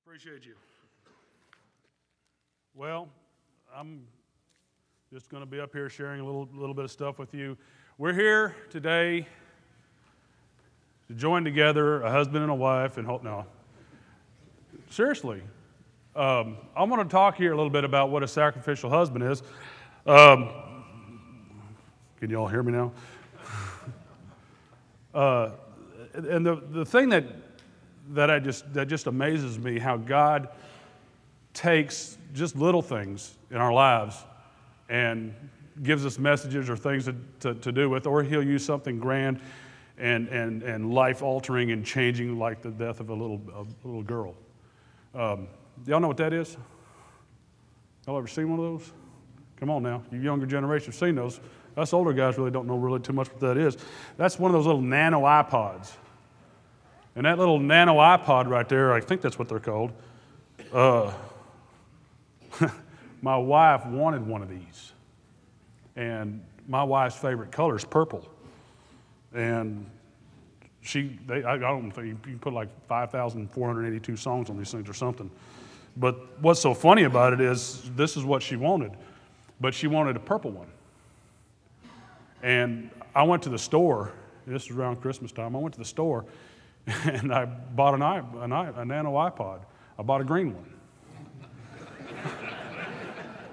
Appreciate you. Well, I'm just going to be up here sharing a little bit of stuff with you. We're here today to join together, a husband and a wife, and hope. No, seriously, I'm going to talk here a little bit about what a sacrificial husband is. Can you all hear me now? And the thing that just amazes me, how God takes just little things in our lives and gives us messages or things to do with, or He'll use something grand and life-altering and changing, like the death of a little girl. Y'all know what that is? Y'all ever seen one of those? Come on now, you younger generation have seen those. Us older guys really don't know really too much what that is. That's one of those little nano iPods. And that little nano iPod right there, I think that's what they're called. My wife wanted one of these. And my wife's favorite color is purple. And I don't think you can put like 5,482 songs on these things or something. But what's so funny about it is this is what she wanted. But she wanted a purple one. And I went to the store. This was around Christmas time. I went to the store. And I bought a nano iPod. I bought a green one.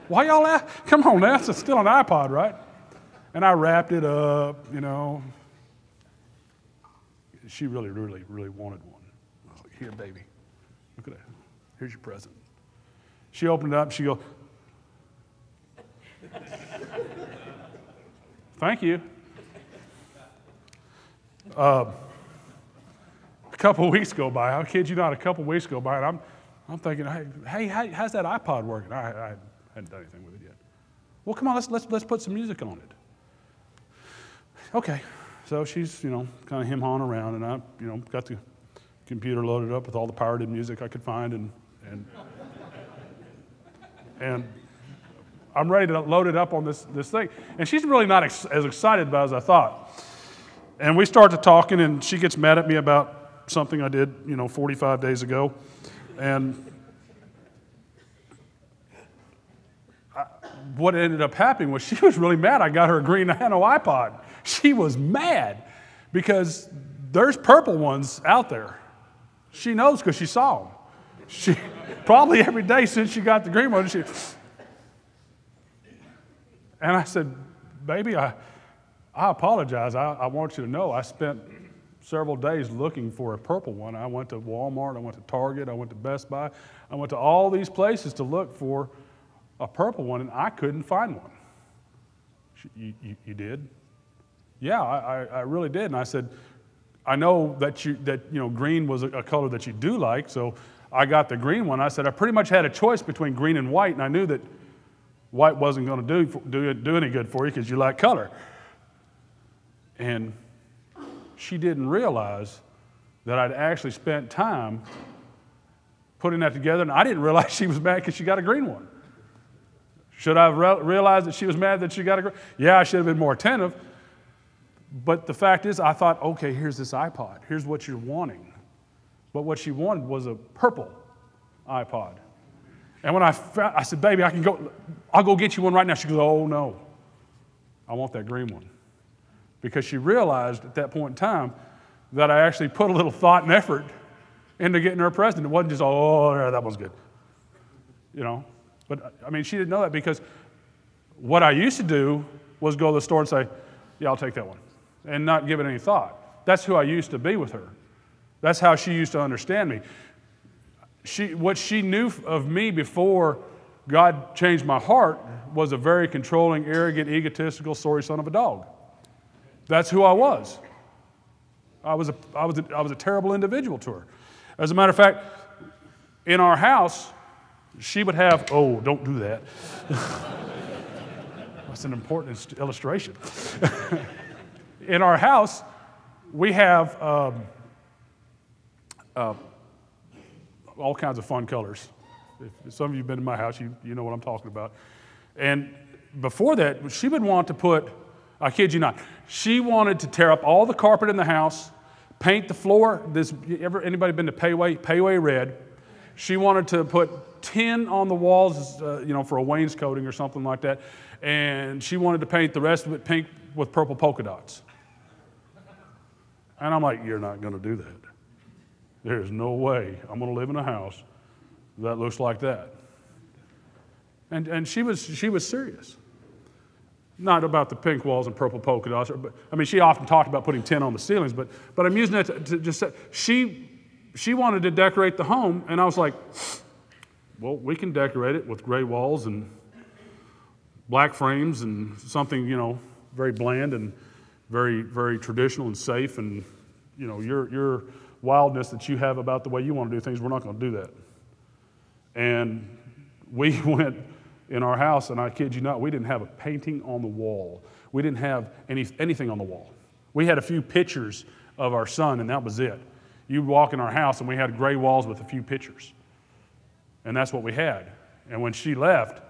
Why y'all laugh? Come on now, it's still an iPod, right? And I wrapped it up, you know. She really, really, really wanted one. I was like, here, baby, look at that. Here's your present. She opened it up, she goes, thank you. A couple of weeks go by. I kid you not. A couple of weeks go by, and I'm thinking, hey, how's that iPod working? I hadn't done anything with it yet. Well, come on, let's put some music on it. Okay, so she's kind of him-hawing around, and I got the computer loaded up with all the pirated music I could find, and I'm ready to load it up on this thing, and she's really not as excited about it as I thought. And we start to talking, and she gets mad at me about something I did, 45 days ago. And what ended up happening was she was really mad I got her a green nano iPod. She was mad because there's purple ones out there. She knows because she saw them. She probably every day since she got the green one. And I said, baby, I apologize. I want you to know I spent several days looking for a purple one. I went to Walmart, I went to Target, I went to Best Buy. I went to all these places to look for a purple one, and I couldn't find one. You did? Yeah, I really did. And I said, I know that green was a color that you do like, so I got the green one. I said, I pretty much had a choice between green and white, and I knew that white wasn't going to do any good for you because you like color. And she didn't realize that I'd actually spent time putting that together, and I didn't realize she was mad because she got a green one. Should I have realized that she was mad that she got a green? Yeah, I should have been more attentive. But the fact is, I thought, okay, here's this iPod. Here's what you're wanting. But what she wanted was a purple iPod. And when I said, baby, I'll go get you one right now. She goes, oh, no, I want that green one. Because she realized at that point in time that I actually put a little thought and effort into getting her a present. It wasn't just, oh, that one's good. But I mean, she didn't know that because what I used to do was go to the store and say, yeah, I'll take that one, and not give it any thought. That's who I used to be with her. That's how she used to understand me. What she knew of me before God changed my heart was a very controlling, arrogant, egotistical, sorry son of a dog. That's who I was. I was a terrible individual to her. As a matter of fact, in our house, she would have, oh, don't do that. That's an important illustration. In our house, we have all kinds of fun colors. If some of you have been in my house, you know what I'm talking about. And before that, she would want to put, I kid you not, she wanted to tear up all the carpet in the house, paint the floor. Anybody been to Payway? Payway red. She wanted to put tin on the walls, for a wainscoting or something like that. And she wanted to paint the rest of it pink with purple polka dots. And I'm like, you're not going to do that. There's no way I'm going to live in a house that looks like that. And she was serious. Not about the pink walls and purple polka dots. She often talked about putting tin on the ceilings, but I'm using that to just say, she wanted to decorate the home, and I was like, well, we can decorate it with gray walls and black frames and something, very bland and very, very traditional and safe, and, your wildness that you have about the way you want to do things, we're not going to do that. And we went in our house, and I kid you not, we didn't have a painting on the wall. We didn't have anything on the wall. We had a few pictures of our son, and that was it. You'd walk in our house, and we had gray walls with a few pictures. And that's what we had. And when she left,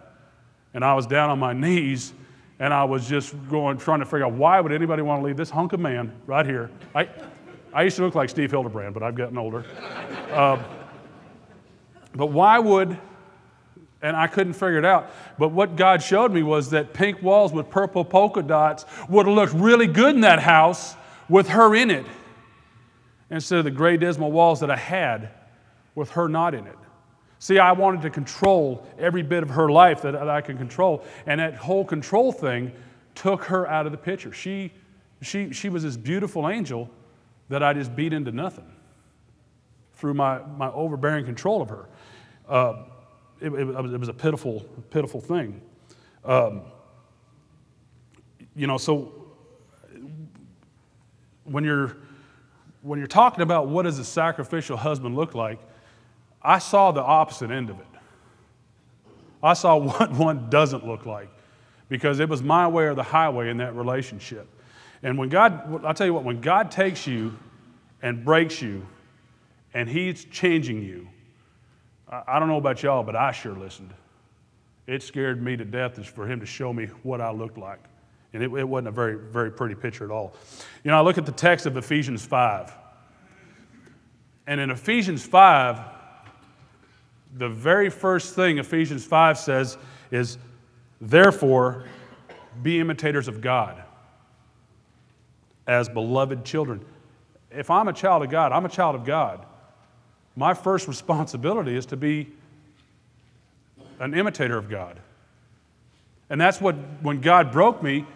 and I was down on my knees, and I was just trying to figure out, why would anybody want to leave this hunk of man right here? I used to look like Steve Hildebrand, but I've gotten older. But why would, and I couldn't figure it out, but what God showed me was that pink walls with purple polka dots would have looked really good in that house with her in it, instead of the gray dismal walls that I had with her not in it. See, I wanted to control every bit of her life that I could control, and that whole control thing took her out of the picture. She was this beautiful angel that I just beat into nothing through my overbearing control of her. It was a pitiful thing. So when you're talking about what does a sacrificial husband look like, I saw the opposite end of it. I saw what one doesn't look like, because it was my way or the highway in that relationship. And I'll tell you what, when God takes you and breaks you and He's changing you, I don't know about y'all, but I sure listened. It scared me to death for Him to show me what I looked like. And it wasn't a very, very pretty picture at all. I look at the text of Ephesians 5. And in Ephesians 5, the very first thing Ephesians 5 says is, therefore, be imitators of God as beloved children. If I'm a child of God, I'm a child of God. My first responsibility is to be an imitator of God. And that's what, when God broke me,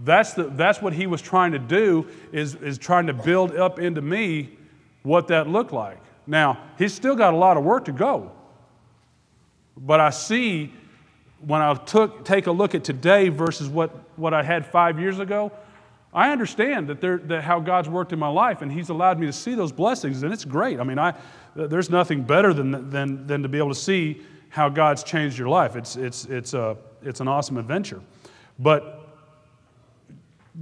that's what He was trying to do, is trying to build up into me what that looked like. Now, He's still got a lot of work to go. But I see, when I take a look at today versus what I had 5 years ago, I understand that how God's worked in my life, and He's allowed me to see those blessings, and it's great. There's nothing better than to be able to see how God's changed your life. It's an awesome adventure. But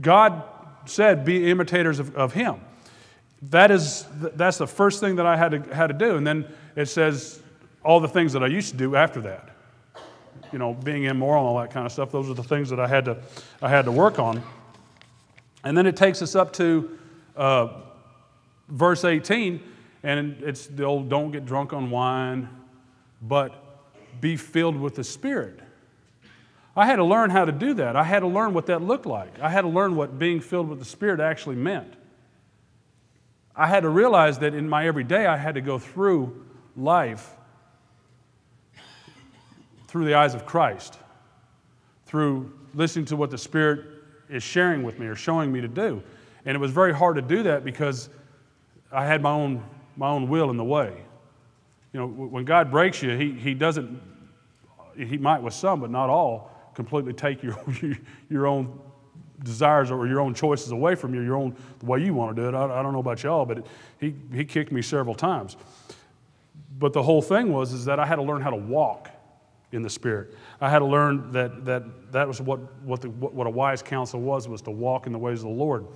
God said, be imitators of Him. That's the first thing that I had to do, and then it says all the things that I used to do after that. Being immoral and all that kind of stuff. Those are the things that I had to work on. And then it takes us up to verse 18, and it's the old, don't get drunk on wine, but be filled with the Spirit. I had to learn how to do that. I had to learn what that looked like. I had to learn what being filled with the Spirit actually meant. I had to realize that in my everyday, I had to go through life through the eyes of Christ, through listening to what the Spirit is sharing with me or showing me to do. And it was very hard to do that because I had my own will in the way. When God breaks you, He doesn't, He might with some, but not all, completely take your own desires or your own choices away from you, the way you want to do it. I don't know about y'all, but He kicked me several times. But the whole thing was that I had to learn how to walk in the Spirit. I had to learn that was what a wise counsel was to walk in the ways of the Lord.